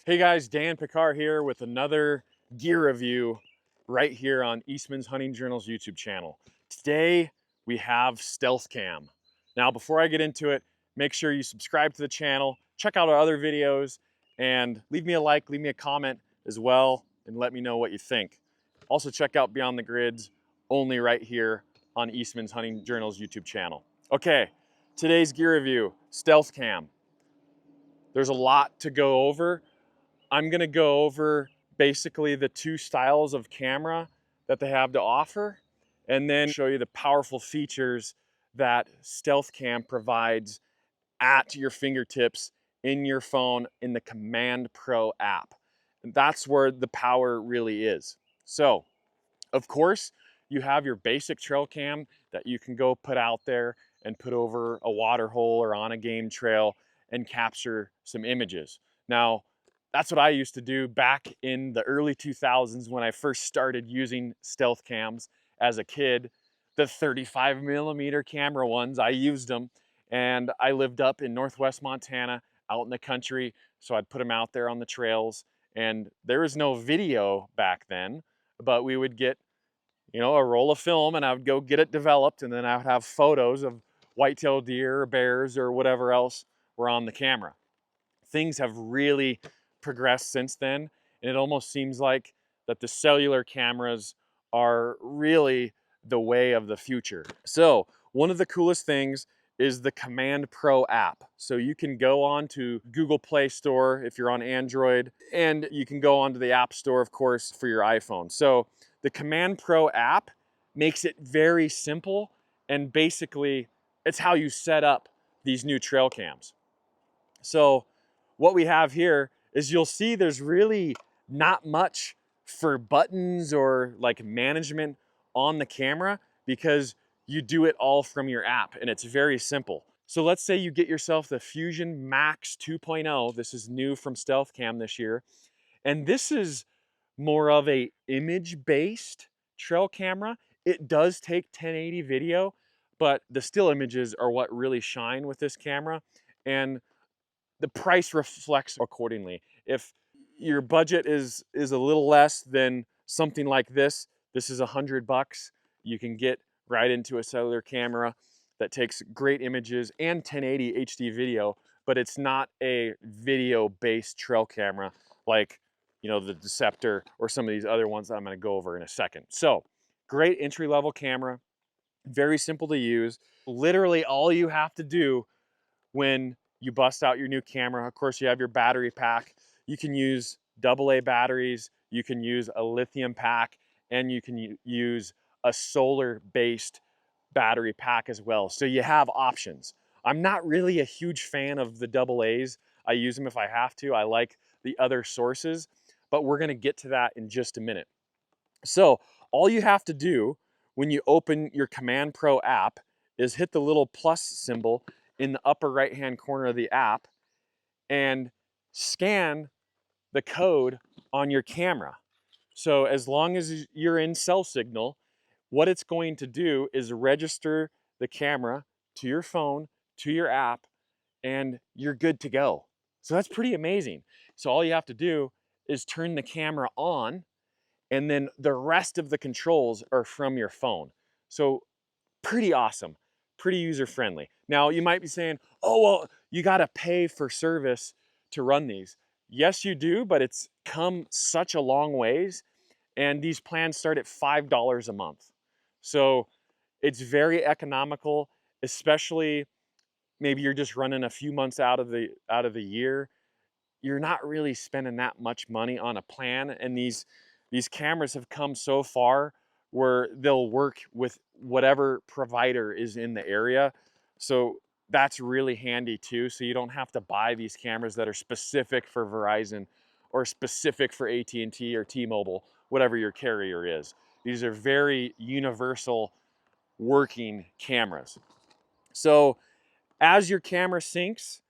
Hey guys, Dan Pickar here with another gear review right here on Eastman's Hunting Journal's YouTube channel. Today we have Stealth Cam. Now before I get into it, make sure you subscribe to the channel, check out our other videos, and leave me a like, leave me a comment as well, and let me know what you think. Also check out Beyond the Grids, only right here on Eastman's Hunting Journal's YouTube channel. Okay, today's gear review, Stealth Cam. There's a lot to go over. I'm gonna go over basically the two styles of camera that they have to offer, and then show you the powerful features that Stealth Cam provides at your fingertips in your phone in the Command Pro app. And that's where the power really is. So, of course, you have your basic trail cam that you can go put out there and put over a water hole or on a game trail and capture some images. Now, that's what I used to do back in the early 2000s when I first started using stealth cams as a kid. The 35mm camera ones, I used them, and I lived up in Northwest Montana out in the country, so I'd put them out there on the trails, and there was no video back then, but we would get a roll of film, and I would go get it developed, and then I would have photos of whitetail deer or bears or whatever else were on the camera. Things have really progressed since then, and it almost seems like that the cellular cameras are really the way of the future. So one of the coolest things is the Command Pro app. So you can go on to Google Play Store if you're on Android, and you can go onto the App Store, of course, for your iPhone. So the Command Pro app makes it very simple, and basically it's how you set up these new trail cams. So what we have here is you'll see there's really not much for buttons or like management on the camera because you do it all from your app and it's very simple. So let's say you get yourself the Fusion Max 2.0. This is new from Stealth Cam this year. And this is more of a image-based trail camera. It does take 1080 video, but the still images are what really shine with this camera. And the price reflects accordingly. If your budget is a little less than something like this is $100. You can get right into a cellular camera that takes great images and 1080 HD video, but it's not a video-based trail camera like the Deceptor or some of these other ones that I'm going to go over in a second. So, great entry-level camera, very simple to use. Literally all you have to do when you bust out your new camera, of course you have your battery pack. You can use AA batteries, you can use a lithium pack, and you can use a solar-based battery pack as well. So you have options. I'm not really a huge fan of the AA's. I use them if I have to. I like the other sources, but we're gonna get to that in just a minute. So all you have to do when you open your Command Pro app is hit the little plus symbol in the upper right hand corner of the app and scan the code on your camera. So as long as you're in cell signal, what it's going to do is register the camera to your phone, to your app, and you're good to go. So that's pretty amazing. So all you have to do is turn the camera on, and then the rest of the controls are from your phone. So pretty awesome, pretty user-friendly. Now you might be saying, oh, well, you gotta pay for service to run these. Yes, you do, but it's come such a long ways, and these plans start at $5 a month. So it's very economical, especially maybe you're just running a few months out of the year. You're not really spending that much money on a plan, and these cameras have come so far where they'll work with whatever provider is in the area. So that's really handy too. So you don't have to buy these cameras that are specific for Verizon or specific for AT&T or T-Mobile, whatever your carrier is. These are very universal working cameras. So as your camera syncs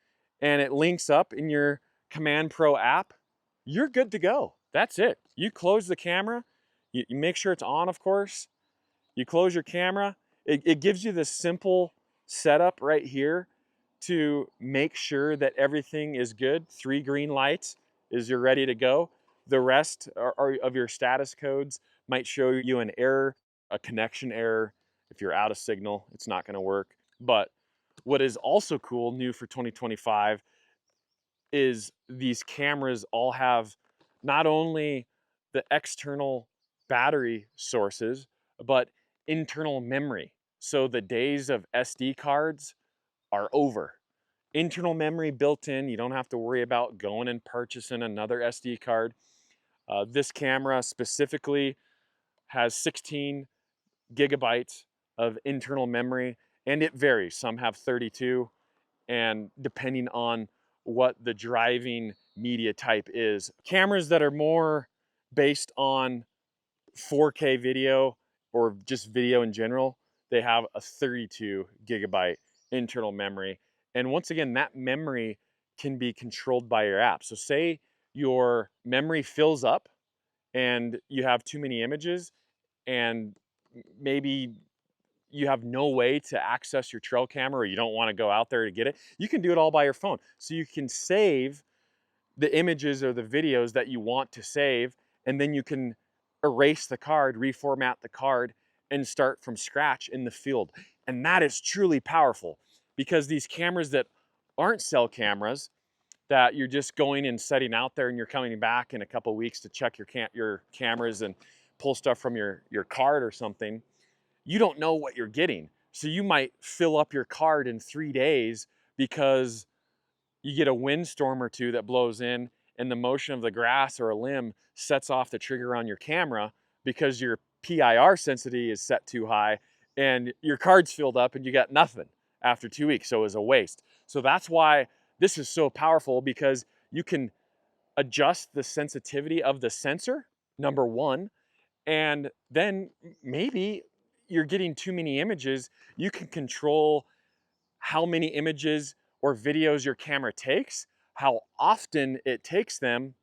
and it links up in your Command Pro app, you're good to go. That's it. You close the camera, you make sure it's on, of course. You close your camera. It gives you this simple setup right here to make sure that everything is good. 3 green lights. is you're ready to go. The rest of your status codes might show you an error, a connection error. If you're out of signal, it's not going to work. But what is also cool, new for 2025, is these cameras all have not only the external battery sources, but internal memory. So the days of SD cards are over. Internal memory built in, you don't have to worry about going and purchasing another SD card. This camera specifically has 16 gigabytes of internal memory, and it varies. Some have 32, and depending on what the driving media type is. Cameras that are more based on 4K video or just video in general, they have a 32 gigabyte internal memory. And once again, that memory can be controlled by your app. So say your memory fills up and you have too many images, and maybe you have no way to access your trail camera, or you don't want to go out there to get it, you can do it all by your phone. So you can save the images or the videos that you want to save, and then you can erase the card, reformat the card, and start from scratch in the field. And that is truly powerful, because these cameras that aren't cell cameras, that you're just going and setting out there and you're coming back in a couple of weeks to check your cameras and pull stuff from your card or something, you don't know what you're getting. So you might fill up your card in 3 days because you get a windstorm or two that blows in, and the motion of the grass or a limb sets off the trigger on your camera because your PIR sensitivity is set too high, and your card's filled up and you got nothing after 2 weeks. So it was a waste. So that's why this is so powerful, because you can adjust the sensitivity of the sensor, number one, and then maybe you're getting too many images. You can control how many images or videos your camera takes, how often it takes them.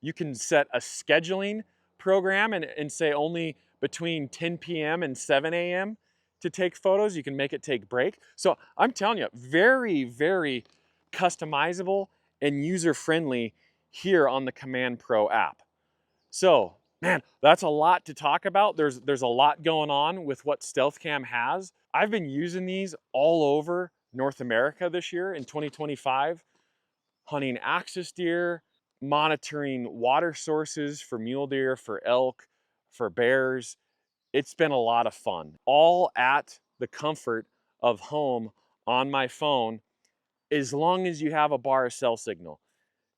You can set a scheduling program and say only between 10 p.m. and 7 a.m. to take photos. You can make it take break. So I'm telling you, very, very customizable and user-friendly here on the Command Pro app. So, man, that's a lot to talk about. There's a lot going on with what StealthCam has. I've been using these all over North America this year in 2025, hunting axis deer, monitoring water sources for mule deer, for elk, for bears. It's been a lot of fun, all at the comfort of home on my phone, as long as you have a bar of cell signal.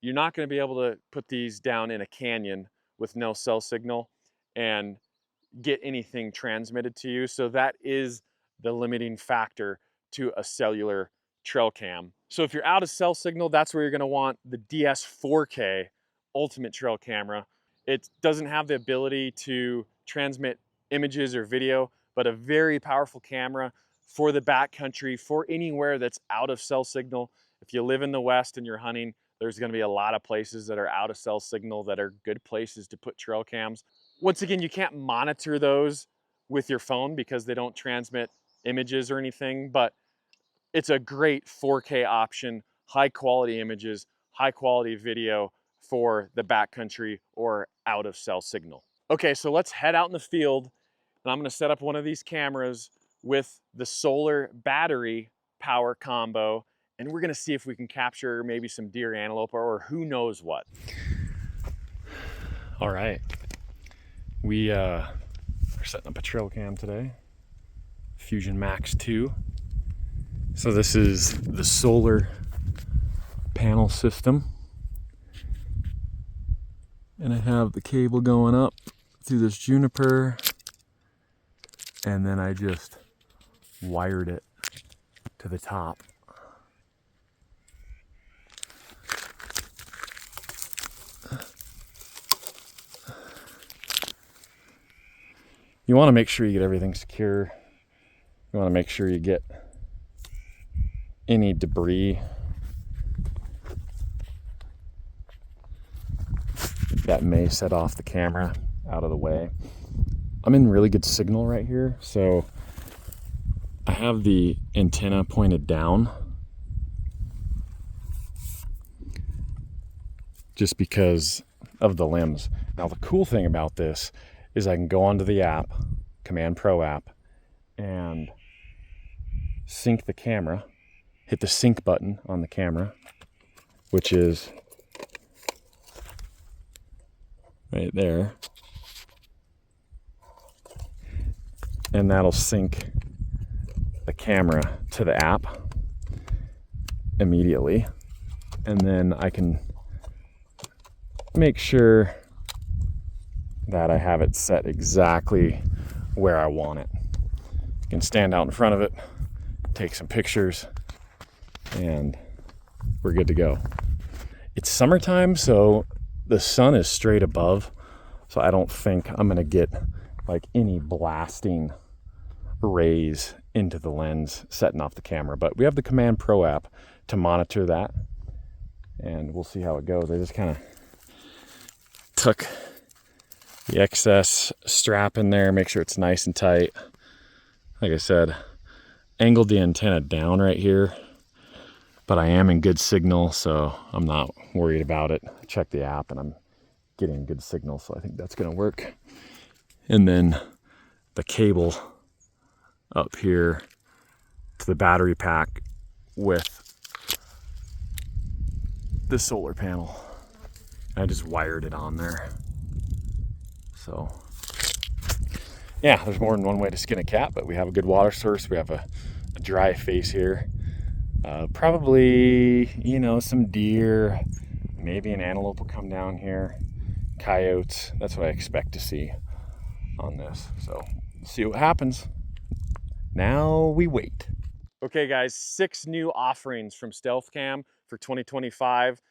You're not going to be able to put these down in a canyon with no cell signal and get anything transmitted to you. So that is the limiting factor to a cellular trail cam. So if you're out of cell signal, that's where you're going to want the DS4K Ultimate Trail Camera. It doesn't have the ability to transmit images or video, but a very powerful camera for the backcountry, for anywhere that's out of cell signal. If you live in the West and you're hunting, there's going to be a lot of places that are out of cell signal that are good places to put trail cams. Once again, you can't monitor those with your phone because they don't transmit images or anything, but it's a great 4K option, high quality images, high quality video for the backcountry or out of cell signal. Okay, so let's head out in the field, and I'm going to set up one of these cameras with the solar battery power combo, and we're going to see if we can capture maybe some deer, antelope, or who knows what. All right, we are setting up a trail cam today, Fusion Max 2. So this is the solar panel system, and I have the cable going up through this juniper, and then I just wired it to the top. You want to make sure you get everything secure. You want to make sure you get any debris that may set off the camera out of the way. I'm in really good signal right here, so I have the antenna pointed down, just because of the limbs. Now, the cool thing about this is I can go onto the app, Command Pro app, and sync the camera, hit the sync button on the camera, which is right there. And that'll sync the camera to the app immediately. And then I can make sure that I have it set exactly where I want it. I can stand out in front of it, take some pictures, and we're good to go. It's summertime, so the sun is straight above, so I don't think I'm gonna get like any blasting rays into the lens setting off the camera. But we have the Command Pro app to monitor that, and we'll see how it goes. I just kind of took the excess strap in there, make sure it's nice and tight. Like I said, angled the antenna down right here, but I am in good signal, so I'm not worried about it. I checked the app and I'm getting good signal, so I think that's gonna work. And then the cable up here to the battery pack with the solar panel. I just wired it on there. So yeah, there's more than one way to skin a cat, but we have a good water source. We have a dry face here. Probably, you know, some deer, maybe an antelope will come down here, coyotes. That's what I expect to see on this. So see what happens. Now we wait. Okay guys, 6 new offerings from Stealth Cam for 2025.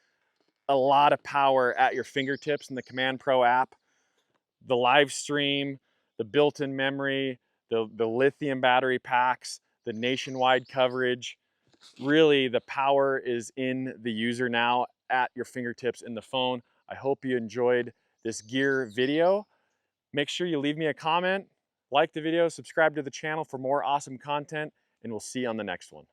A lot of power at your fingertips in the Command Pro app. The live stream, the built-in memory, the lithium battery packs, the nationwide coverage. Really, the power is in the user now at your fingertips in the phone. I hope you enjoyed this gear video. Make sure you leave me a comment, like the video, subscribe to the channel for more awesome content, and we'll see you on the next one.